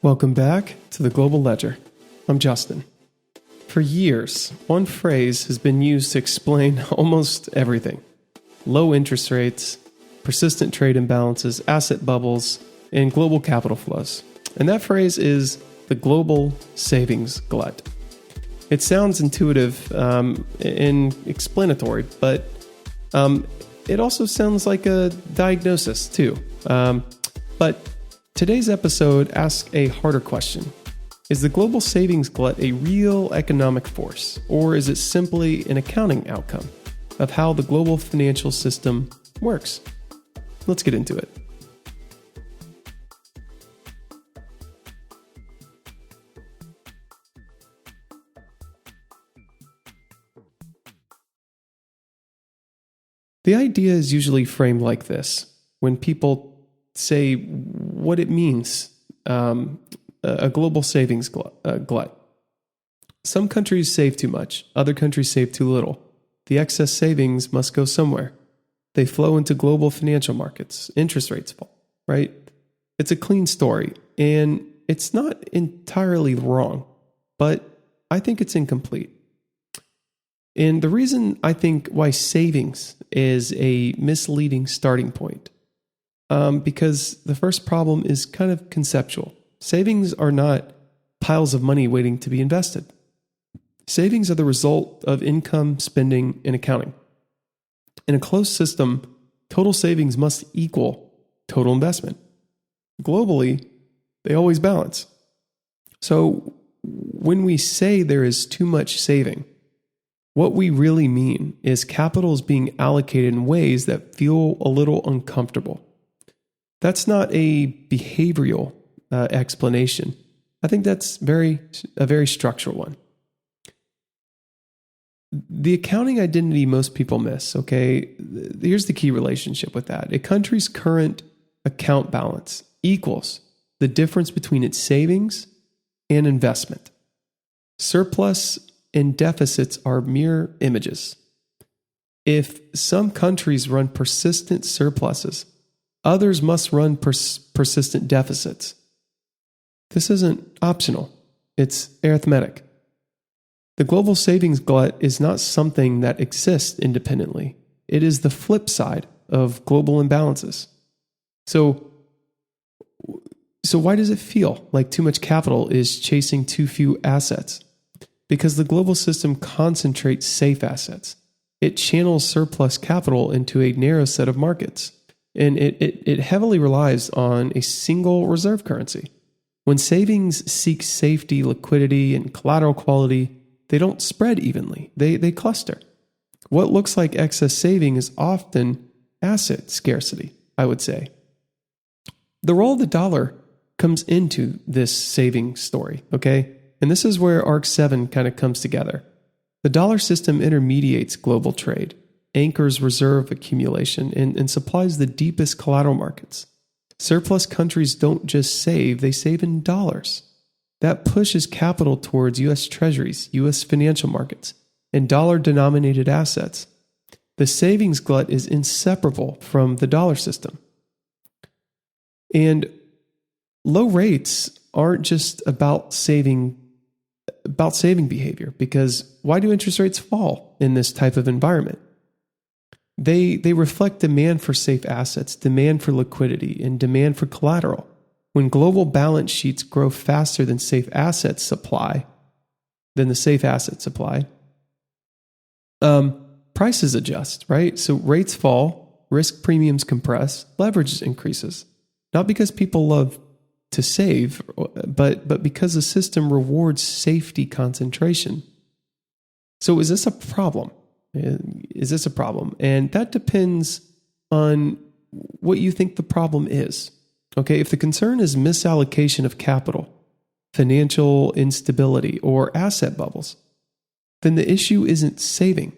Welcome back to the Global Ledger. I'm Justin. For years, one phrase has been used to explain almost everything. Low interest rates, persistent trade imbalances, asset bubbles, and global capital flows. And that phrase is the global savings glut. It sounds intuitive and explanatory, but it also sounds like a diagnosis too. But today's episode asks a harder question. Is the global savings glut a real economic force, or is it simply an accounting outcome of how the global financial system works? Let's get into it. The idea is usually framed like this when people say what it means, a global savings glut. Some countries save too much, other countries save too little. The excess savings must go somewhere. They flow into global financial markets. Interest rates fall, right? It's a clean story, and it's not entirely wrong, but I think it's incomplete. And the reason I think why savings is a misleading starting point, because the first problem is kind of conceptual. Savings are not piles of money waiting to be invested. Savings are the result of income, spending, and accounting. In a closed system, total savings must equal total investment. Globally, they always balance. So when we say there is too much saving, what we really mean is capital is being allocated in ways that feel a little uncomfortable. That's not a behavioral explanation. I think that's a very structural one. The accounting identity most people miss, okay? Here's the key relationship with that. A country's current account balance equals the difference between its savings and investment. Surplus and deficits are mere images. If some countries run persistent surpluses, others must run persistent deficits. This isn't optional. It's arithmetic. The global savings glut is not something that exists independently. It is the flip side of global imbalances. So why does it feel like too much capital is chasing too few assets? Because the global system concentrates safe assets. It channels surplus capital into a narrow set of markets, and it heavily relies on a single reserve currency. When savings seek safety, liquidity, and collateral quality, they don't spread evenly. They cluster. What looks like excess saving is often asset scarcity, I would say. The role of the dollar comes into this saving story, okay? And this is where Arc 7 kind of comes together. The dollar system intermediates global trade, anchors reserve accumulation, and supplies the deepest collateral markets. Surplus countries don't just save, they save in dollars. That pushes capital towards U.S. treasuries, U.S. financial markets, and dollar-denominated assets. The savings glut is inseparable from the dollar system. And low rates aren't just about saving behavior, because why do interest rates fall in this type of environment? They reflect demand for safe assets, demand for liquidity, and demand for collateral. When global balance sheets grow faster than the safe asset supply, prices adjust, right? So rates fall, risk premiums compress, leverage increases. Not because people love to save, but because the system rewards safety concentration. So is this a problem? And that depends on what you think the problem is. Okay, if the concern is misallocation of capital, financial instability, or asset bubbles, then the issue isn't saving.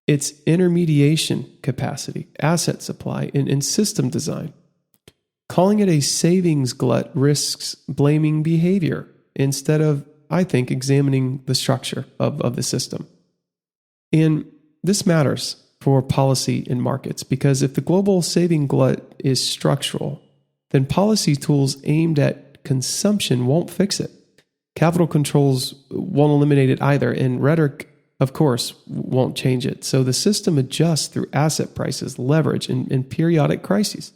It's intermediation capacity, asset supply, and system design. Calling it a savings glut risks blaming behavior instead of, I think, examining the structure of the system. And this matters for policy and markets, because if the global saving glut is structural, then policy tools aimed at consumption won't fix it. Capital controls won't eliminate it either, and rhetoric, of course, won't change it. So the system adjusts through asset prices, leverage, and periodic crises.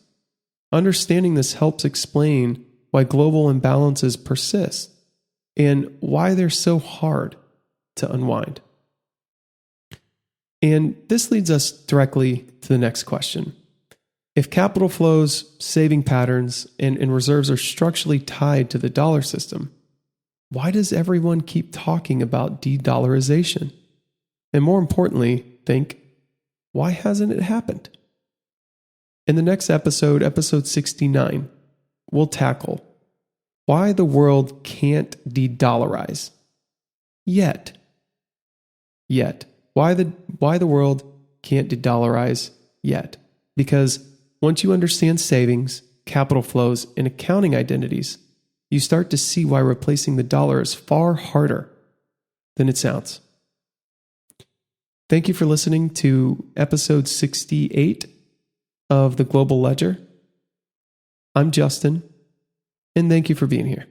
Understanding this helps explain why global imbalances persist and why they're so hard to unwind. And this leads us directly to the next question. If capital flows, saving patterns, and reserves are structurally tied to the dollar system, why does everyone keep talking about de-dollarization? And more importantly, why hasn't it happened? In the next episode, episode 69, we'll tackle why the world can't de-dollarize yet. Why the world can't de-dollarize yet. Because once you understand savings, capital flows, and accounting identities, you start to see why replacing the dollar is far harder than it sounds. Thank you for listening to episode 68 of The Global Ledger. I'm Justin, and thank you for being here.